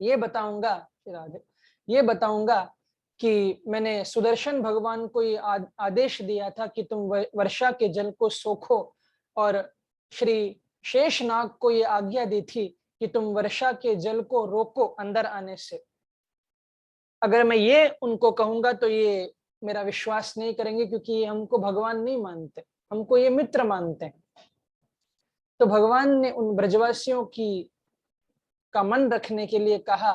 ये बताऊंगा, राधे, ये बताऊंगा कि मैंने सुदर्शन भगवान को ये आदेश दिया था कि तुम वर्षा के जल को सोखो, और श्री शेषनाग को ये आज्ञा दी थी कि तुम वर्षा के जल को रोको अंदर आने से। अगर मैं ये उनको कहूंगा तो ये मेरा विश्वास नहीं करेंगे, क्योंकि ये हमको भगवान नहीं मानते, हमको ये मित्र मानते हैं। तो भगवान ने उन ब्रजवासियों की का मन रखने के लिए कहा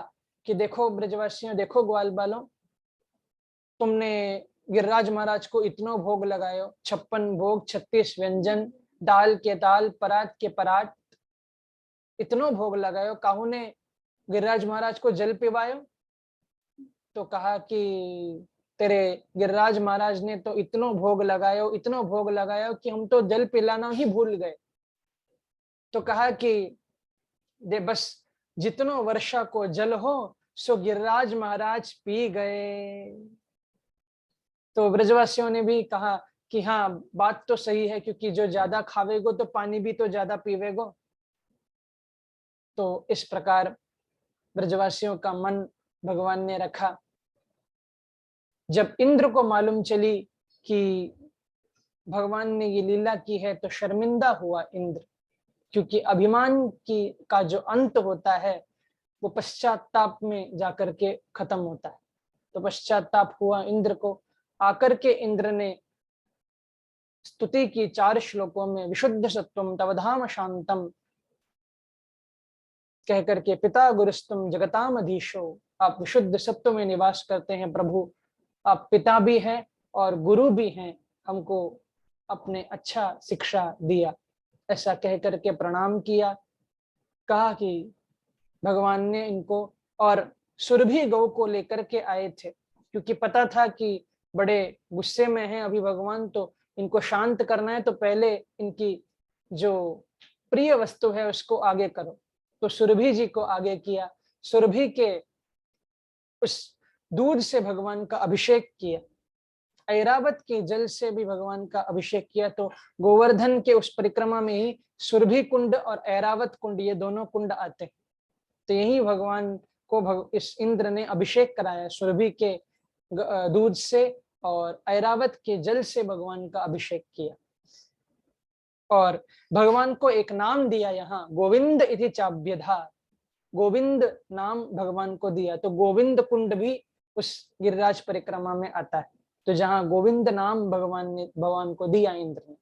कि देखो ब्रजवासियों, देखो ग्वाल बालों, तुमने गिरिराज महाराज को इतनो भोग लगायो, 56 भोग, 36 व्यंजन, दाल के दाल, परात के परात, इतनो भोग लगायो, काहू ने गिरिराज महाराज को जल पिवायो। तो कहा कि तेरे गिरिराज महाराज ने तो इतनो भोग लगायो, इतनो भोग लगायो कि हम तो जल पिलाना ही भूल गए। तो कहा कि दे बस जितनो वर्षा को जल हो सो गिरिराज महाराज पी गए। तो ब्रजवासियों ने भी कहा कि हाँ, बात तो सही है, क्योंकि जो ज्यादा खावेगो तो पानी भी तो ज्यादा पीवेगो। तो इस प्रकार ब्रजवासियों का मन भगवान ने रखा। जब इंद्र को मालूम चली कि भगवान ने ये लीला की है तो शर्मिंदा हुआ इंद्र, क्योंकि अभिमान की का जो अंत होता है वो पश्चाताप में जाकर के खत्म होता है। तो पश्चाताप हुआ इंद्र को। आकर के इंद्र ने स्तुति की 4 श्लोकों में विशुद्ध सत्वम तवधाम शांतम कह करके, पिता गुरुस्तुम जगताम अधीशो, आप विशुद्ध सत्व में निवास करते हैं प्रभु, आप पिता भी हैं और गुरु भी हैं, हमको अपने अच्छा शिक्षा दिया। ऐसा कह करके प्रणाम किया। कहा कि भगवान ने इनको, और सुरभि गौ को लेकर के आए थे, क्योंकि पता था कि बड़े गुस्से में हैं अभी भगवान, तो इनको शांत करना है, तो पहले इनकी जो प्रिय वस्तु है उसको आगे करो। तो सुरभि जी को आगे किया, सुरभि के उस दूध से भगवान का अभिषेक किया, ऐरावत के जल से भी भगवान का अभिषेक किया। तो गोवर्धन के उस परिक्रमा में ही सुरभि कुंड और ऐरावत कुंड, ये दोनों कुंड आते हैं। तो यही भगवान को इस इंद्र ने अभिषेक कराया, सुरभि के दूध से और ऐरावत के जल से भगवान का अभिषेक किया। और भगवान को एक नाम दिया यहाँ, गोविंद इति चाभ्यधा, गोविंद नाम भगवान को दिया। तो गोविंद कुंड भी उस गिरिराज परिक्रमा में आता है। तो जहां गोविंद नाम भगवान को दिया इंद्र ने।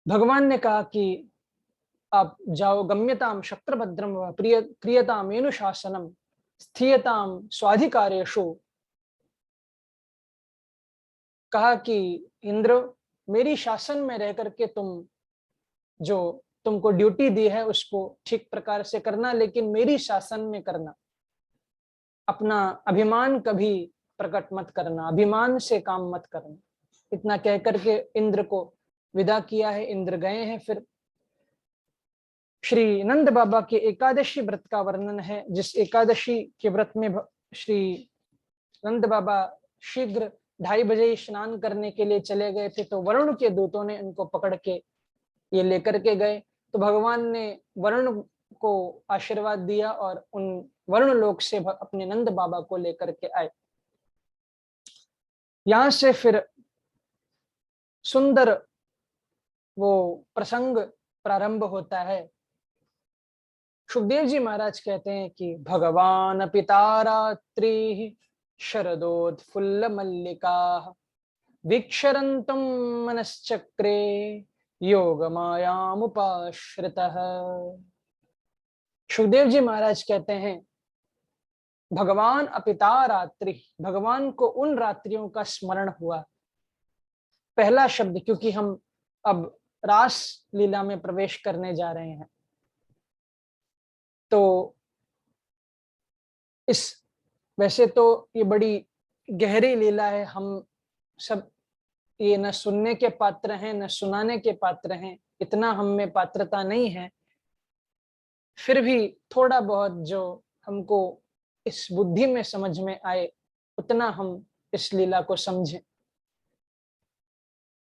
भगवान ने कहा कि आप जाओ, गम्यताम शक्रभद्रम व प्रिय क्रियताम येनुशासनम स्थियताम स्वाधिकारेषु। कहा कि इंद्र, मेरी शासन में रह करके तुम जो तुमको ड्यूटी दी है उसको ठीक प्रकार से करना, लेकिन मेरी शासन में करना। अपना अभिमान कभी प्रकट मत करना, अभिमान से काम मत करना। इतना कह करके इंद्र को विदा किया है। इंद्र गए हैं। फिर श्री नंद बाबा के एकादशी व्रत का वर्णन है, जिस एकादशी के व्रत में श्री नंद बाबा शीघ्र 2:30 बजे स्नान करने के लिए चले गए थे। तो वरुण के दूतों ने उनको पकड़ के ये लेकर के गए। तो भगवान ने वरुण को आशीर्वाद दिया और उन वरुण लोक से अपने नंद बाबा को लेकर के आए। यहां से फिर सुंदर वो प्रसंग प्रारंभ होता है। सुखदेव जी महाराज कहते हैं कि भगवान पिता रात्रि शरदोत्फुल्ल मल्लिका वीक्षरन्तुम मनश्चक्रे योग मायामुपाश्रितः। सुखदेव जी महाराज कहते हैं भगवान अपिता रात्रि, भगवान को उन रात्रियों का स्मरण हुआ। पहला शब्द, क्योंकि हम अब रास लीला में प्रवेश करने जा रहे हैं, तो इस वैसे तो ये बड़ी गहरी लीला है, हम सब ये न सुनने के पात्र हैं न सुनाने के पात्र हैं, इतना हम में पात्रता नहीं है। फिर भी थोड़ा बहुत जो हमको इस बुद्धि में समझ में आए उतना हम इस लीला को समझें,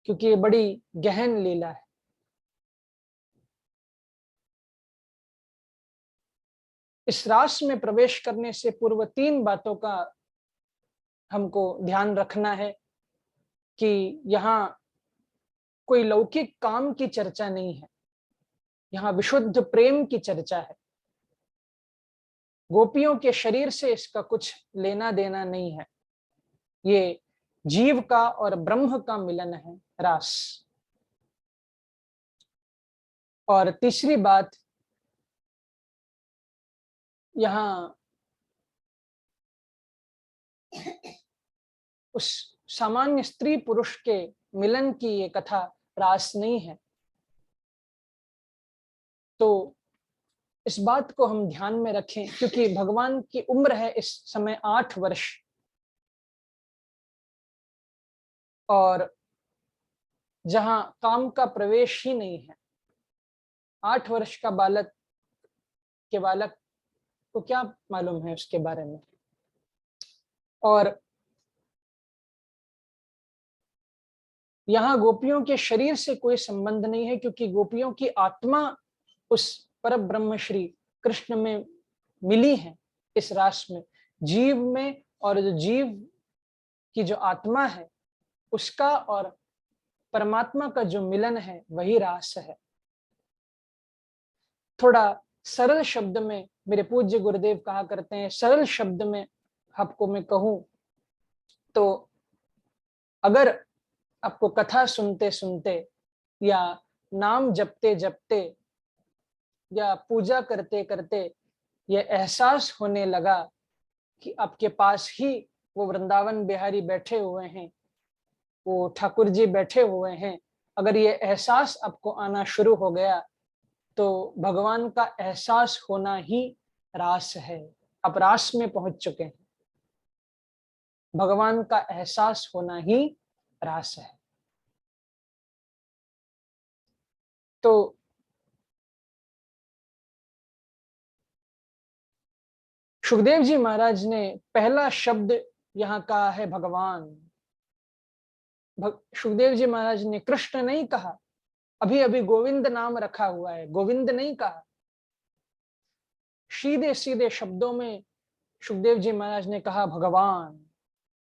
क्योंकि ये बड़ी गहन लीला है। इस रास में प्रवेश करने से पूर्व 3 बातों का हमको ध्यान रखना है कि यहाँ कोई लौकिक काम की चर्चा नहीं है, यहाँ विशुद्ध प्रेम की चर्चा है। गोपियों के शरीर से इसका कुछ लेना देना नहीं है, ये जीव का और ब्रह्म का मिलन है, रास। और तीसरी बात, यहाँ उस सामान्य स्त्री पुरुष के मिलन की ये कथा रास नहीं है। तो इस बात को हम ध्यान में रखें, क्योंकि भगवान की उम्र है इस समय 8 वर्ष, और जहां काम का प्रवेश ही नहीं है। 8 वर्ष का बालक को क्या मालूम है उसके बारे में। और यहाँ गोपियों के शरीर से कोई संबंध नहीं है, क्योंकि गोपियों की आत्मा उस पर ब्रह्म श्री कृष्ण में मिली है इस रास में, जीव में। और जो जीव की जो आत्मा है उसका और परमात्मा का जो मिलन है वही रास है। थोड़ा सरल शब्द में मेरे पूज्य गुरुदेव कहा करते हैं, सरल शब्द में आपको मैं कहूं तो, अगर आपको कथा सुनते सुनते या नाम जपते जपते या पूजा करते करते ये एहसास होने लगा कि आपके पास ही वो वृंदावन बिहारी बैठे हुए हैं, वो ठाकुर जी बैठे हुए हैं, अगर ये एहसास आपको आना शुरू हो गया तो भगवान का एहसास होना ही रास है। आप रास में पहुंच चुके हैं, भगवान का एहसास होना ही रास है। तो सुखदेव जी महाराज ने पहला शब्द यहाँ कहा है भगवान। सुखदेव जी महाराज ने कृष्ण नहीं कहा, अभी अभी गोविंद नाम रखा हुआ है, गोविंद नहीं कहा। सीधे सीधे शब्दों में सुखदेव जी महाराज ने कहा भगवान,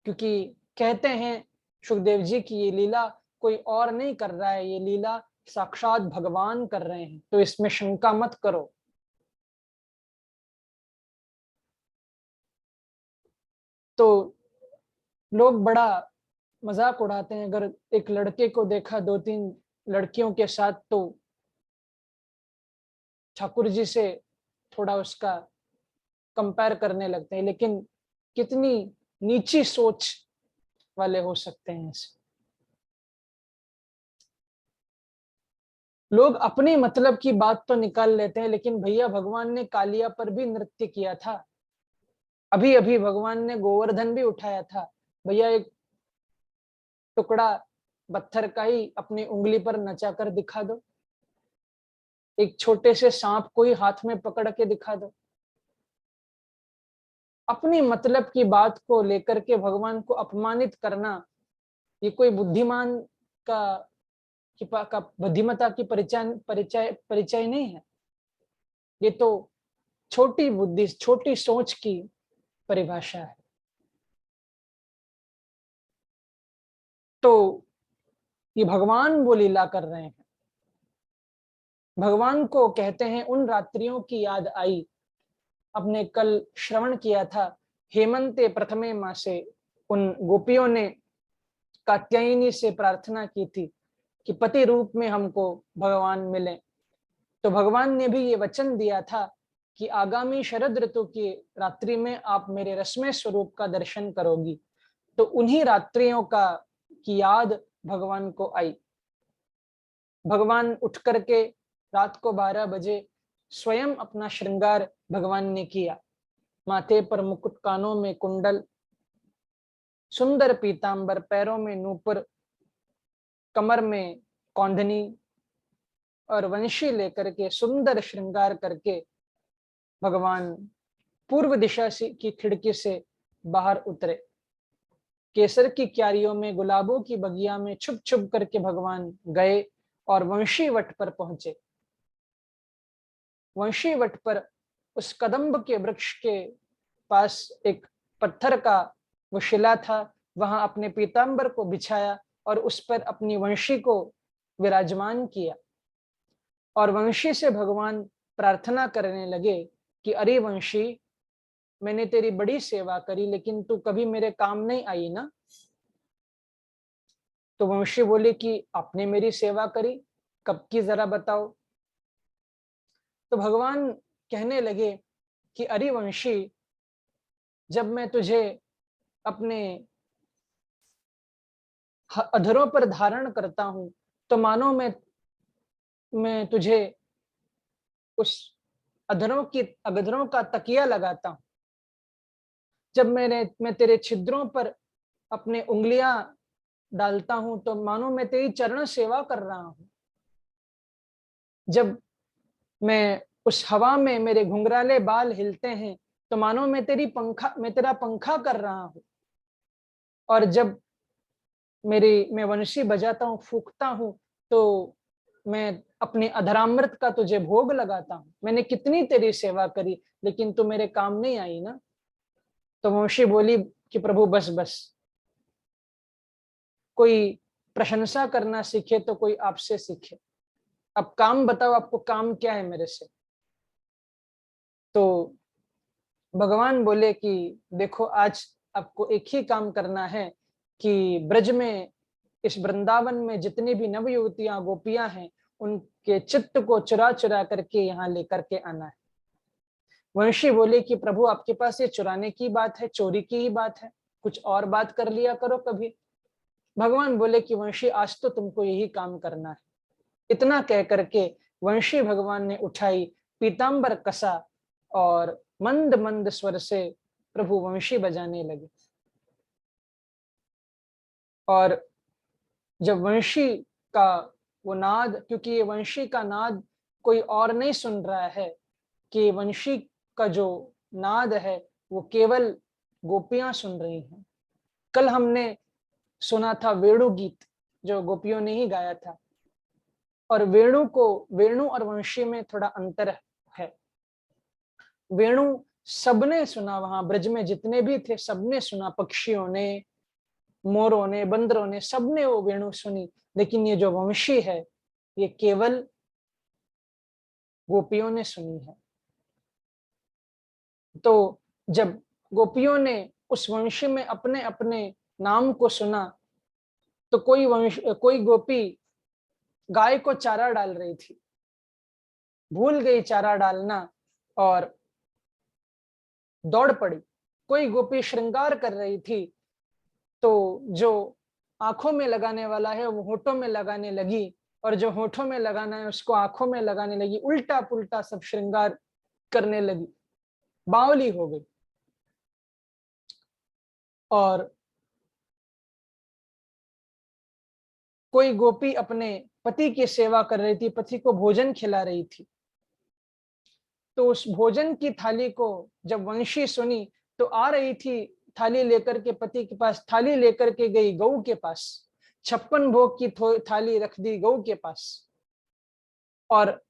क्योंकि कहते हैं सुखदेव जी की ये लीला कोई और नहीं कर रहा है, ये लीला साक्षात भगवान कर रहे हैं, तो इसमें शंका मत करो। तो लोग बड़ा मजाक उड़ाते हैं, अगर एक लड़के को देखा 2-3 लड़कियों के साथ तो ठाकुर जी से थोड़ा उसका कंपेयर करने लगते हैं, लेकिन कितनी नीची सोच वाले हो सकते हैं ऐसे लोग। अपने मतलब की बात तो निकाल लेते हैं, लेकिन भैया भगवान ने कालिया पर भी नृत्य किया था, अभी अभी भगवान ने गोवर्धन भी उठाया था। भैया एक टुकड़ा पत्थर का ही अपनी उंगली पर नचा कर दिखा दो, एक छोटे से सांप को ही हाथ में पकड़ के दिखा दो। अपनी मतलब की बात को लेकर के भगवान को अपमानित करना, ये कोई बुद्धिमान का बुद्धिमता की परिचय परिचय परिचय नहीं है, ये तो छोटी बुद्धि छोटी सोच की परिभाषा है। तो ये भगवान वो लीला कर रहे हैं। भगवान को कहते हैं उन रात्रियों की याद आई, अपने कल श्रवण किया था, हेमंते प्रथमे मासे उन गोपियों ने कात्यायनी से प्रार्थना की थी कि पति रूप में हमको भगवान मिले। तो भगवान ने भी ये वचन दिया था कि आगामी शरद ऋतु की रात्रि में आप मेरे रश्मि स्वरूप का दर्शन करोगी। तो उन्हीं रात्रियों की याद भगवान को आई। भगवान उठ करके रात को 12 बजे स्वयं अपना श्रृंगार भगवान ने किया, माथे पर मुकुट, कानों में कुंडल, सुंदर पीतांबर, पैरों में नूपुर, कमर में कौंधनी और वंशी लेकर के सुंदर श्रृंगार करके भगवान पूर्व दिशा से की खिड़की से बाहर उतरे। केसर की क्यारियों में, गुलाबों की बगिया में छुप छुप करके भगवान गए और वंशी वट पर पहुंचे। वंशी वट पर उस कदम्ब के वृक्ष के पास एक पत्थर का वो शिला था, वहां अपने पीतांबर को बिछाया और उस पर अपनी वंशी को विराजमान किया। और वंशी से भगवान प्रार्थना करने लगे कि अरे वंशी, मैंने तेरी बड़ी सेवा करी, लेकिन तू कभी मेरे काम नहीं आई ना। तो वंशी बोले कि आपने मेरी सेवा करी, कब की जरा बताओ। तो भगवान कहने लगे कि अरे वंशी, जब मैं तुझे अपने अधरों पर धारण करता हूं, तो मानो मैं तुझे उस अधरों का तकिया लगाता हूं। जब मैं तेरे छिद्रों पर अपने उंगलियां डालता हूं, तो मानो मैं तेरी चरण सेवा कर रहा हूं। जब मैं उस हवा में मेरे घुंघराले बाल हिलते हैं, तो मानो मैं तेरा पंखा कर रहा हूं। और जब मैं वंशी बजाता हूँ, फूंकता हूँ, तो मैं अपने अधरामृत का तुझे भोग लगाता हूँ। मैंने कितनी तेरी सेवा करी, लेकिन तू मेरे काम नहीं आई ना। तो वंशी बोली कि प्रभु बस बस, कोई प्रशंसा करना सीखे तो कोई आपसे सीखे। अब काम बताओ, आपको काम क्या है मेरे से। तो भगवान बोले कि देखो, आज आपको एक ही काम करना है कि ब्रज में, इस वृंदावन में जितनी भी नव युवतियां गोपियां हैं, उनके चित्त को चुरा चुरा करके यहाँ लेकर के आना है। वंशी बोले कि प्रभु, आपके पास ये चुराने की बात है, चोरी की ही बात है, कुछ और बात कर लिया करो कभी। भगवान बोले कि वंशी, आज तो तुमको यही काम करना है। इतना कह करके वंशी भगवान ने उठाई, पीतांबर कसा और मंद मंद स्वर से प्रभु वंशी बजाने लगे। और जब वंशी का वो नाद, क्योंकि ये वंशी का नाद कोई और नहीं सुन रहा है, कि वंशी का जो नाद है वो केवल गोपियां सुन रही हैं। कल हमने सुना था वेणु गीत, जो गोपियों ने ही गाया था। और वेणु और वंशी में थोड़ा अंतर है। वेणु सबने सुना, वहां ब्रज में जितने भी थे सबने सुना, पक्षियों ने, मोरों ने, बंदरों ने, सबने वो वेणु सुनी। लेकिन ये जो वंशी है, ये केवल गोपियों ने सुनी है। तो जब गोपियों ने उस वंशी में अपने अपने नाम को सुना, तो कोई गोपी गाय को चारा डाल रही थी, भूल गई चारा डालना और दौड़ पड़ी। कोई गोपी श्रृंगार कर रही थी, तो जो आंखों में लगाने वाला है वो होठों में लगाने लगी, और जो होठों में लगाना है उसको आंखों में लगाने लगी। उल्टा पुल्टा सब श्रृंगार करने लगी, बावली हो गई। और कोई गोपी अपने पति की सेवा कर रही थी, पति को भोजन खिला रही थी। तो उस भोजन की थाली को जब वंशी सुनी, तो आ रही थी थाली लेकर के पति के पास, थाली लेकर के गई गऊ के पास, 56 भोग की थाली रख दी गऊ के पास। और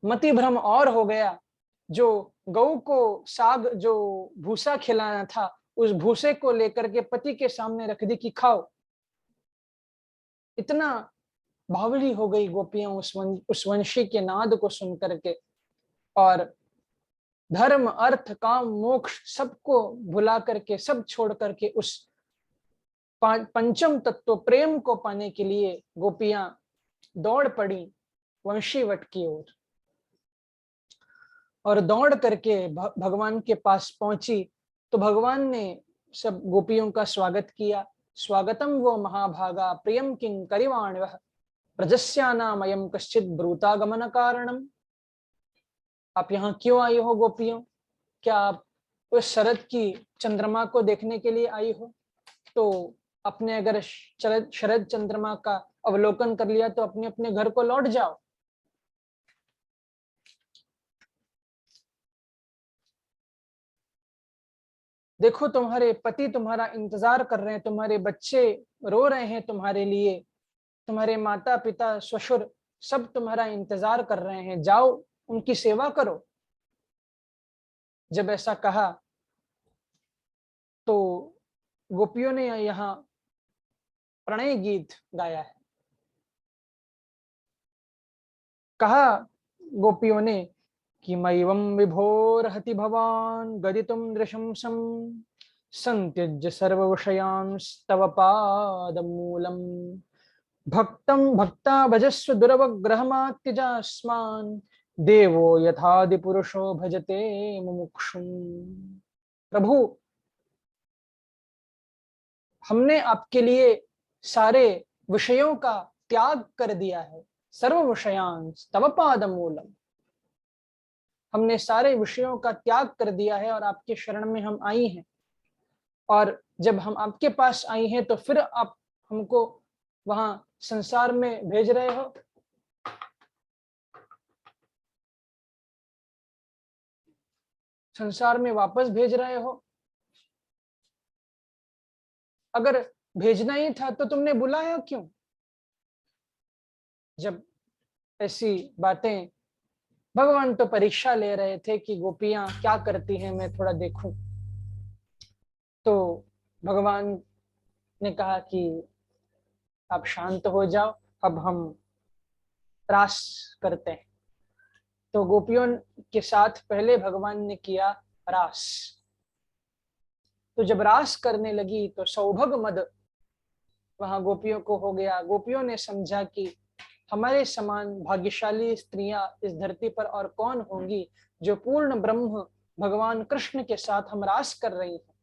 मति भ्रम और हो गया, जो गऊ को साग, जो भूसा खिलाना था, उस भूसे को लेकर के पति के सामने रख दी कि खाओ। इतना बावली हो गई गोपियां उस वंशी के नाद को सुन करके। और धर्म, अर्थ, काम, मोक्ष सबको भुला करके, सब छोड़ करके उस पंचम तत्व प्रेम को पाने के लिए गोपियां दौड़ पड़ी वंशीवट की ओर। और दौड़ करके भगवान के पास पहुंची, तो भगवान ने सब गोपियों का स्वागत किया। स्वागतम वो महाभागा प्रियम किं करिवाण वह, प्रजस्यानामयम कश्चित ब्रूतागमन कारणम। आप यहाँ क्यों आई हो गोपियों? क्या आप उस शरद की चंद्रमा को देखने के लिए आई हो? तो अपने अगर शरद चंद्रमा का अवलोकन कर लिया, तो अपने अपने घर को लौट जाओ। देखो, तुम्हारे पति तुम्हारा इंतजार कर रहे हैं, तुम्हारे बच्चे रो रहे हैं तुम्हारे लिए, तुम्हारे माता पिता ससुर सब तुम्हारा इंतजार कर रहे हैं। जाओ, उनकी सेवा करो। जब ऐसा कहा तो गोपियों ने यहाँ प्रणय गीत गाया है। कहा गोपियों ने कि मैवं विभोरहति भवान गदितुं नृशंसं संत्यज्य सर्वविषयांस्तव पादमूलम् भक्तं भक्ता भजस्व दुरवग्रहमात्यजास्मान् देवो यथादिपुरुषो भजते मुमुक्षुम्। प्रभु, हमने आपके लिए सारे विषयों का त्याग कर दिया है। सर्व विषयांस तव पादमूलम, हमने सारे विषयों का त्याग कर दिया है और आपके शरण में हम आई हैं। और जब हम आपके पास आई हैं तो फिर आप हमको वहां संसार में भेज रहे हो। संसार में वापस भेज रहे हो। अगर भेजना ही था तो तुमने बुलाया क्यों? जब ऐसी बातें, भगवान तो परीक्षा ले रहे थे कि गोपियां क्या करती हैं, मैं थोड़ा देखूं। तो भगवान ने कहा कि आप शांत हो जाओ, अब हम रास करते हैं। तो गोपियों के साथ पहले भगवान ने किया रास। तो जब रास करने लगी तो सौभग मद वहां गोपियों को हो गया। गोपियों ने समझा कि हमारे समान भाग्यशाली स्त्रियां इस धरती पर और कौन होंगी जो पूर्ण ब्रह्म भगवान कृष्ण के साथ हम रास कर रही हैं।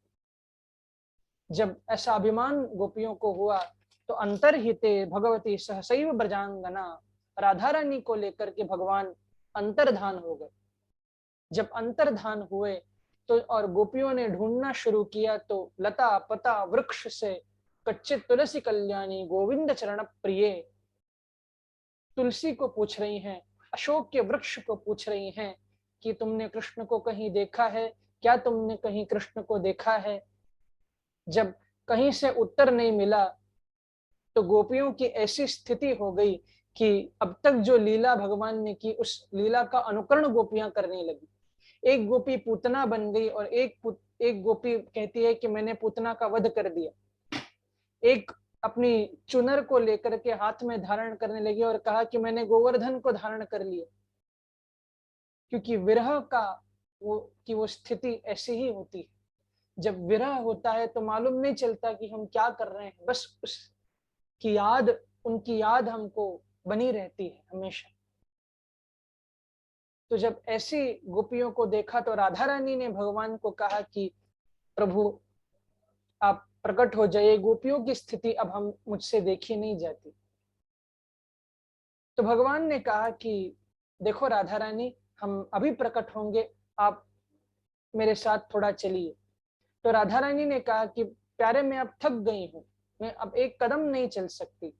जब ऐसा अभिमान गोपियों को हुआ तो अंतर्हिते भगवती सहसैव ब्रजांगना, राधा रानी को लेकर के भगवान अंतर्धान हो गए। जब अंतर्धान हुए तो और गोपियों ने ढूंढना शुरू किया तो लता पता वृक्ष से कच्चे तुलसी कल्याणी गोविंद चरण प्रिय, तुलसी को पूछ रही हैं, अशोक के वृक्ष को पूछ रही हैं कि तुमने कृष्ण को कहीं देखा है क्या? तुमने कहीं कृष्ण को देखा है? जब कहीं से उत्तर नहीं मिला तो गोपियों की ऐसी स्थिति हो गई कि अब तक जो लीला भगवान ने की उस लीला का अनुकरण गोपियां करने लगी। एक गोपी पूतना बन गई और एक गोपी कहती है कि मैंने पूतना का वध कर दिया। एक अपनी चुनर को लेकर के हाथ में धारण करने लगी और कहा कि मैंने गोवर्धन को धारण कर लिया। क्योंकि विरह का वो स्थिति ऐसी ही होती है। जब विरह होता है तो मालूम नहीं चलता कि हम क्या कर रहे हैं, बस उसकी याद, उनकी याद हमको बनी रहती है हमेशा। तो जब ऐसी गोपियों को देखा तो राधा रानी ने भगवान को कहा कि प्रभु आप प्रकट हो जाइए, गोपियों की स्थिति अब हम मुझसे देखी नहीं जाती। तो भगवान ने कहा कि देखो राधा रानी, हम अभी प्रकट होंगे, आप मेरे साथ थोड़ा चलिए। तो राधा रानी ने कहा कि प्यारे मैं अब थक गई हूं, मैं अब एक कदम नहीं चल सकती।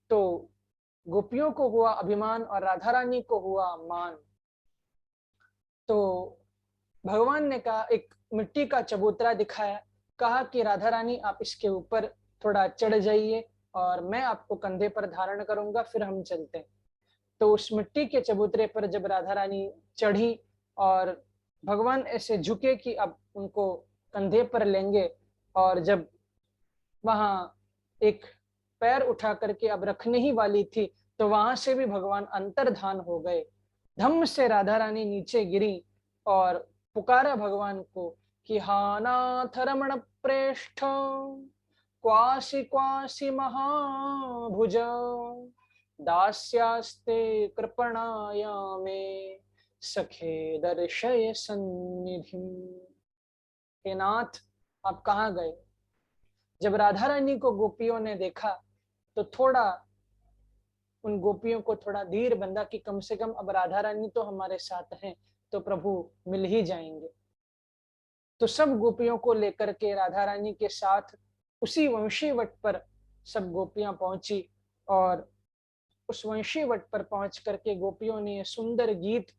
तो गोपियों को हुआ अभिमान और राधा रानी को हुआ मान। तो भगवान ने कहा, एक मिट्टी का चबूतरा दिखाया, कहा कि राधा रानी आप इसके ऊपर थोड़ा चढ़ जाइए और मैं आपको कंधे पर धारण करूंगा, फिर हम चलते हैं। तो उस मिट्टी के चबूतरे पर जब राधा रानी चढ़ी और भगवान ऐसे झुके कि अब उनको कंधे पर लेंगे, और जब वहां एक पैर उठा करके अब रखने ही वाली थी तो वहां से भी भगवान अंतर्धान हो गए। धम्म से राधा रानी नीचे गिरी और पुकारा भगवान को कि हा नाथ रमण प्रेष्ठ क्वासी क्वासी महाभुज दास्यास्ते कृपणाया में सखे दर्शय सन्निधि। हे नाथ, आप कहाँ गए? जब राधा रानी को गोपियों ने देखा तो थोड़ा उन गोपियों को थोड़ा धीर बंधा कि कम से कम अब राधा रानी तो हमारे साथ हैं तो प्रभु मिल ही जाएंगे। तो सब गोपियों को लेकर के राधा रानी के साथ उसी वंशी वट पर सब गोपियां पहुंची और उस वंशी वट पर पहुंच करके गोपियों ने सुंदर गीत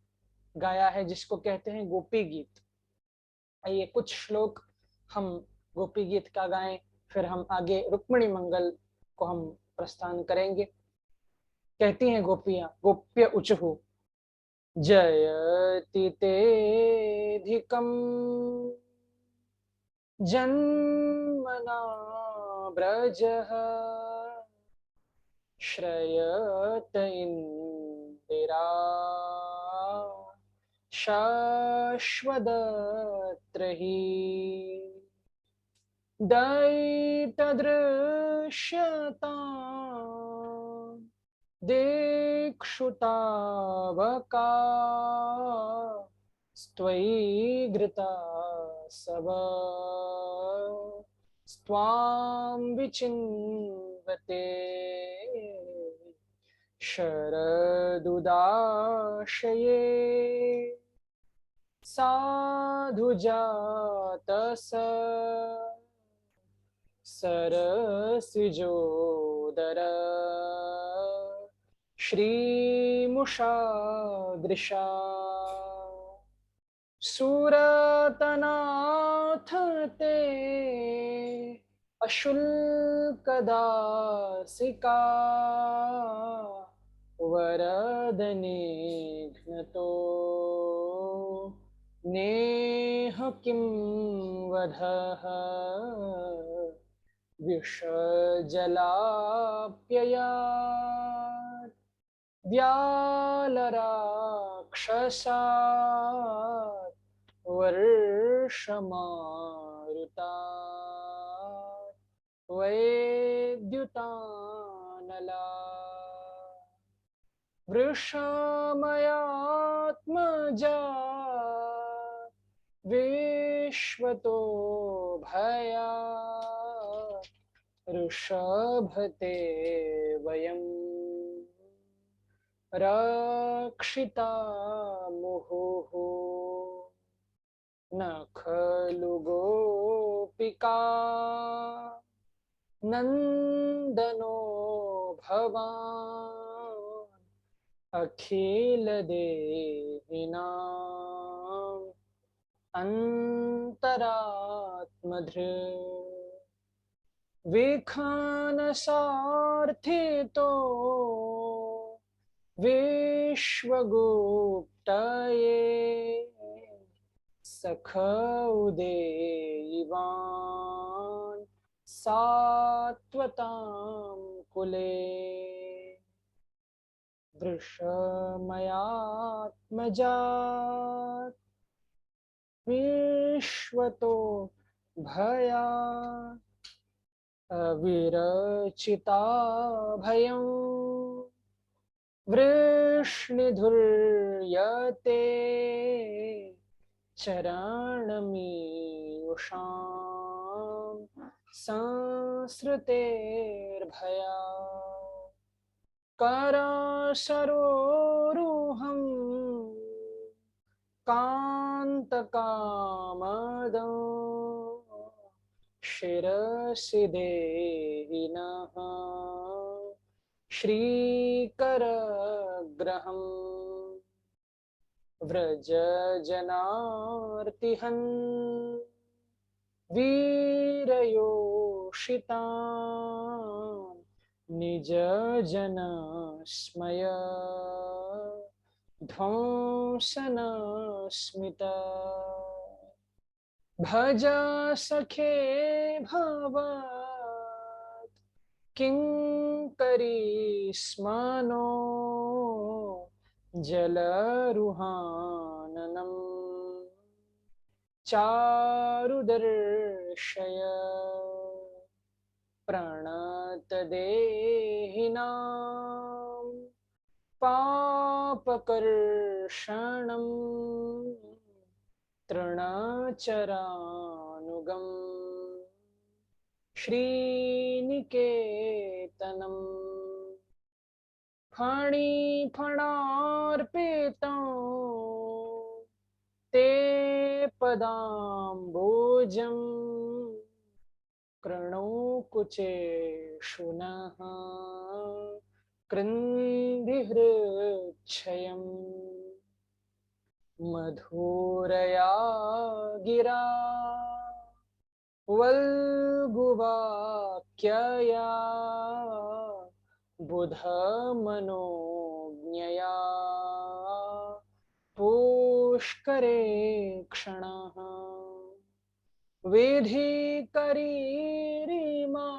गाया है जिसको कहते हैं गोपी गीत। आइए कुछ श्लोक हम गोपी गीत का गाएं, फिर हम आगे रुक्मिणी मंगल को हम प्रस्थान करेंगे। कहती हैं गोपियां, गोप्य उचहु जयति तेऽधिकम् जन्मना व्रजः श्रयत इन्दिरा शाश्वदत्र हि दयितदृश्यता दिक्षुतावका स्त्वयि घृता सब स्वां विचिन्वते शरदुदाशये साधुजातस सरसिजोदर श्रीमुषादृशा सुरतनाथ ते अशुल्कदासिका वरदने घ्नतो नेह किं वधः विषजलाप्ययात् व्यालराक्षसात् वर्षमारुतात् वैद्युतानला वृषमयात्मजा विश्वतो भयात् ऋषभते वयम् रक्षिता मुहुः न खलु गोपिका नन्दनो भवान् अखिलदेहिनां अन्तरात्मधृक् विखानसार्थितो विश्वगुप्तये सखौदेवान् सात्वतां कुले वृषमयात्मजात् विश्वतो भयात् अविरचिता भयं वृष्णिधुर्यते चरणमीयुषां संसृतेर्भयात् करासरोरुहं कान्तकामदं शिरसि देहिनः श्रीकरग्रहम् व्रजजनार्तिहन् वीरयोषितान् निजजनस्मय ध्वंसनस्मिता भज सखे भवत् किं करिष्मनो जलरुहाननं चारुदर्शय प्रणतदेहिनां पापकर्षणं तृणचरानुगम् श्रीनिकेतनम् फणिफणार्पितं ते पदाम्बोजं कृणोकुचेषु नः कृन्दिहृच्छयम् मधुरया गिरा वल्गुवाक्यया बुधमनोज्ञया दुष्करे क्षणः वेधि करीरिमा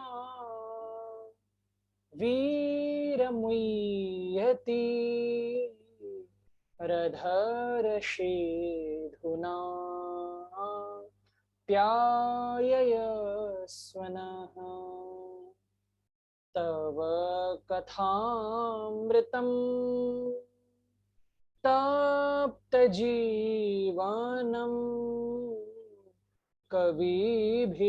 वीरमुह्यति रधरशेधुना प्याययस्वनः तव कथामृतम् तप्तजीवनम् कविभिरीडितम्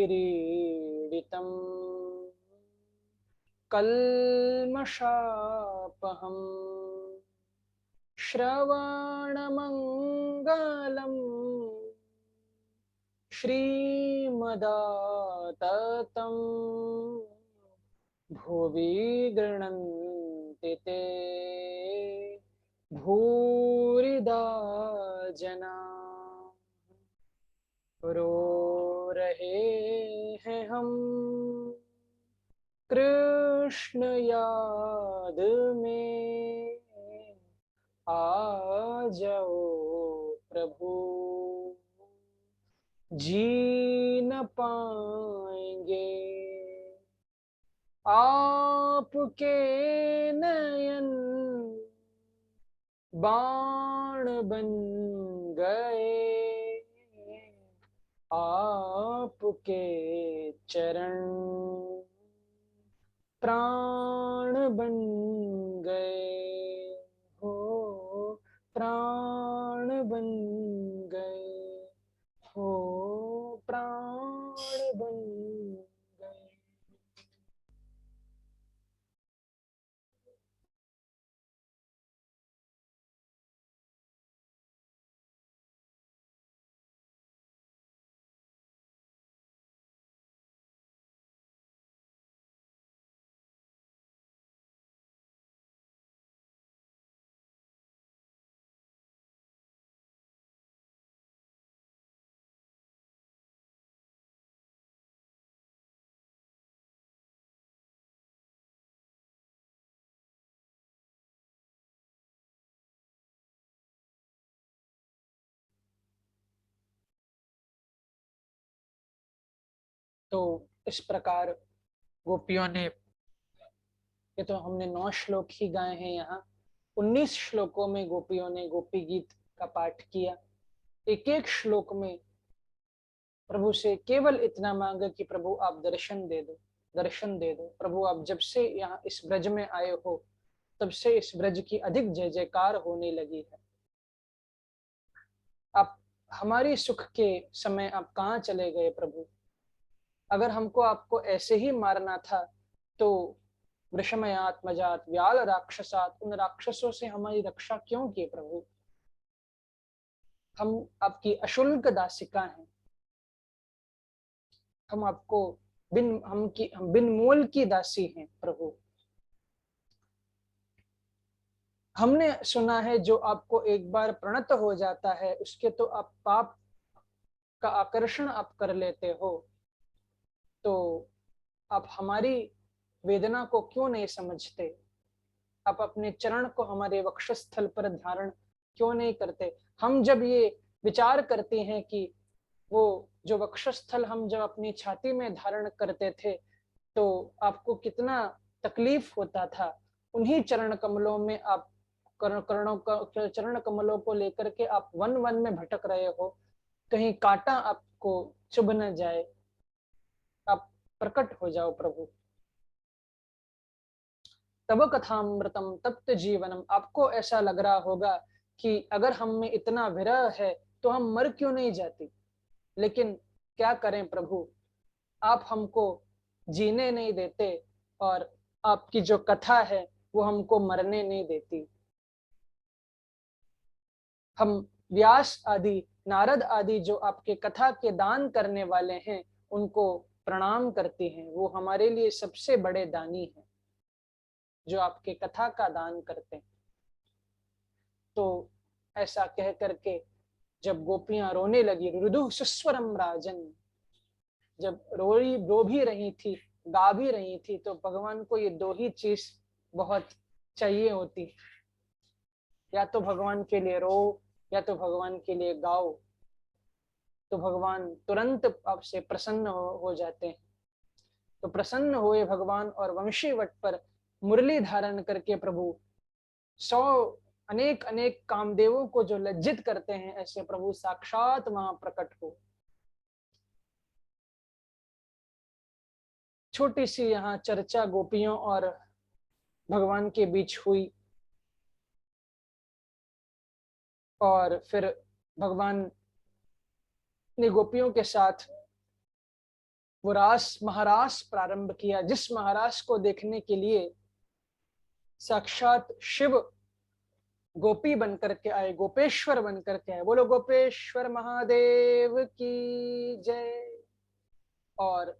कल्मषापहम् श्रवणमङ्गलम् श्रीमदाततं भुवि गृह्णन्ति ते भूरिदा जना रो रहे हैं हम कृष्ण याद में आ जाओ प्रभु जी न पाएंगे आपके नयन बाण बन गए आपके चरण प्राण बन गए हो प्राण बन गए हो प्राण बन गए। तो इस प्रकार गोपियों ने, ये तो हमने 9 श्लोक ही गाए हैं, यहाँ 19 श्लोकों में गोपियों ने गोपी गीत का पाठ किया। एक एक श्लोक में प्रभु से केवल इतना मांगा कि प्रभु आप दर्शन दे दो, दर्शन दे दो। प्रभु आप जब से यहाँ इस ब्रज में आए हो तब से इस ब्रज की अधिक जय जयकार होने लगी है। आप हमारी सुख के समय आप कहाँ चले गए प्रभु? अगर हमको आपको ऐसे ही मारना था तो वृषमयात्मजात व्याल राक्षसात, उन राक्षसों से हमारी रक्षा क्यों की प्रभु? हम आपकी अशुल्क दासिका हैं, हम आपको हम बिन मोल की दासी हैं प्रभु। हमने सुना है जो आपको एक बार प्रणत हो जाता है उसके तो आप पाप का आकर्षण आप कर लेते हो, तो आप हमारी वेदना को क्यों नहीं समझते? आप अपने चरण को हमारे वक्षस्थल पर धारण क्यों नहीं करते? हम जब ये विचार करते हैं कि वो जो वक्षस्थल हम जब अपनी छाती में धारण करते थे तो आपको कितना तकलीफ होता था, उन्हीं चरण कमलों में आप चरण कमलों को लेकर के आप वन वन में भटक रहे हो, कहीं कांटा आपको चुभ न जाए। आप प्रकट हो जाओ प्रभु। तब कथामृतम तप्त जीवनम, आपको ऐसा लग रहा होगा कि अगर हम में इतना विरह है तो हम मर क्यों नहीं जाती, लेकिन क्या करें प्रभु, आप हमको जीने नहीं देते और आपकी जो कथा है वो हमको मरने नहीं देती। हम व्यास आदि नारद आदि जो आपके कथा के दान करने वाले हैं उनको प्रणाम करते हैं, वो हमारे लिए सबसे बड़े दानी हैं जो आपके कथा का दान करते हैं। तो ऐसा कह करके जब गोपियां रोने लगी, रुदु सुस्वरम राजन, जब रो भी रही थी गा भी रही थी, तो भगवान को ये दो ही चीज बहुत चाहिए होती, या तो भगवान के लिए रो या तो भगवान के लिए गाओ, तो भगवान तुरंत आपसे प्रसन्न हो जाते हैं। तो प्रसन्न हुए भगवान और वंशी वट पर मुरली धारण करके प्रभु 100 अनेक अनेक कामदेवों को जो लज्जित करते हैं, ऐसे प्रभु साक्षात वहां प्रकट हो। छोटी सी यहाँ चर्चा गोपियों और भगवान के बीच हुई, और फिर भगवान ने गोपियों के साथ वो रास महारास प्रारंभ किया, जिस महारास को देखने के लिए साक्षात शिव गोपी बनकर के आए, गोपेश्वर बनकर के आए। बोलो गोपेश्वर महादेव की जय। और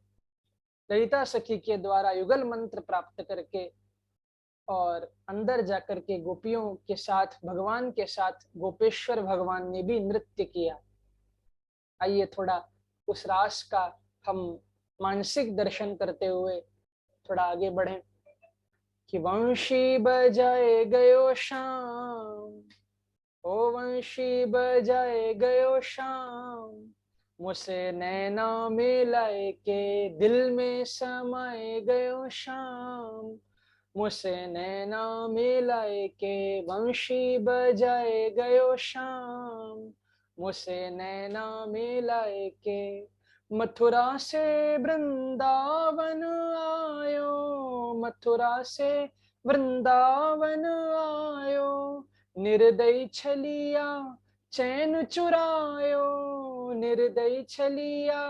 ललिता सखी के द्वारा युगल मंत्र प्राप्त करके और अंदर जाकर के गोपियों के साथ, भगवान के साथ गोपेश्वर भगवान ने भी नृत्य किया। आइए थोड़ा उस रास का हम मानसिक दर्शन करते हुए थोड़ा आगे बढ़े कि वंशी बजाए गयो शाम, ओ वंशी बजाए गयो शाम, मुझसे नैना मिलाए के दिल में समाए गयो शाम, मुझसे नैना मिलाए के वंशी बजाए गयो शाम, मुझसे नैना मिलाए के। मथुरा से वृंदावन आयो, मथुरा से वृंदावन आयो, निर्दयी छलिया चैन चुरायो, निर्दयी छलिया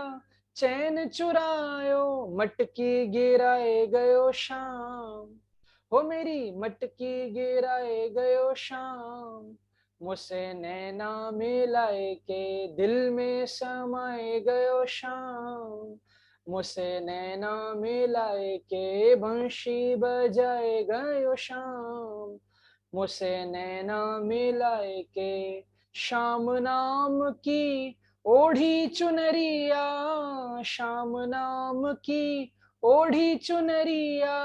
चैन चुरायो, मटकी गिराए गयो शाम, हो मेरी मटकी गिराए गयो शाम, मुझसे नैना मिलाए के दिल में समाए गयो शाम, मुझसे नैना मिलाए के बंशी बजाए गयो शाम, मुझसे नैना मिलाए के। शाम नाम की ओढ़ी चुनरिया, शाम नाम की ओढ़ी चुनरिया,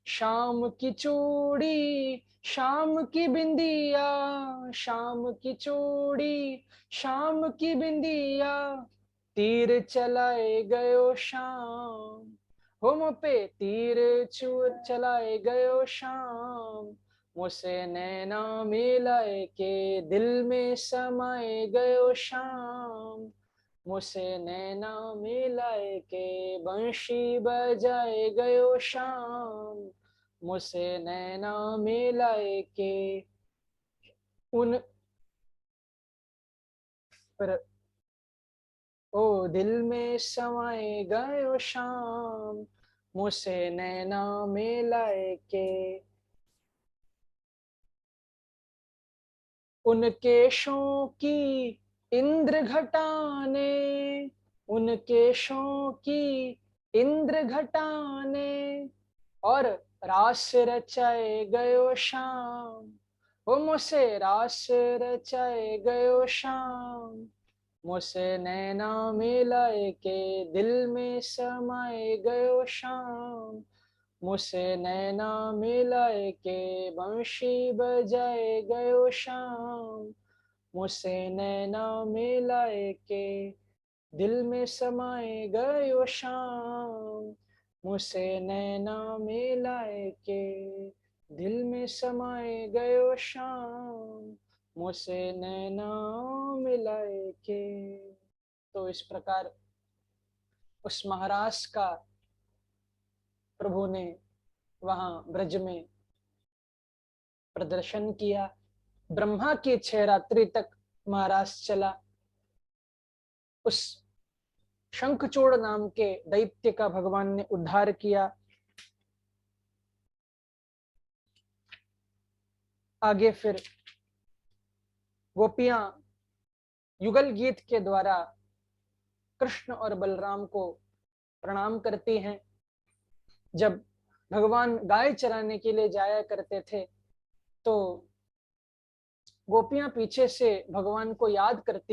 शाम की चूड़ी शाम की बिंदिया, शाम की चूड़ी शाम की बिंदिया, तीर चलाए गयो शाम, हो मुँह पे तीर चूर चलाए गयो शाम, मुझसे नैना मिलाए के दिल में समाए गयो शाम, मुझसे नैना मिलाए के बंशी बजाए गयो शाम, मुझसे नैना मिलाए के। उन पर ओ दिल में समाए गयो शाम, मुझसे नैना मिलाए के। उन केशों की इंद्र घटाने, उन केशों की इंद्र घटाने, और रास रचाए गयो शाम, वो मुझसे रास रचाए गयो शाम, मुझसे नैना मिलाए के दिल में समाए गयो शाम, मुझसे नैना मिलाए के बंशी बजाए गयो शाम, मुझसे नैना मिलाए के दिल में समाए गयो शाम, मुझसे नैना मिलाए के दिल में समाए गयो शाम, मुझसे नैना मिलाए के। तो इस प्रकार उस महाराज का प्रभु ने वहां ब्रज में प्रदर्शन किया। ब्रह्मा की 6 रात्रि तक महाराज चला। उस शंखचूड़ नाम के दैत्य का भगवान ने उद्धार किया। आगे फिर गोपियां युगल गीत के द्वारा कृष्ण और बलराम को प्रणाम करती हैं। जब भगवान गाय चराने के लिए जाया करते थे तो गोपियां पीछे से भगवान को याद करती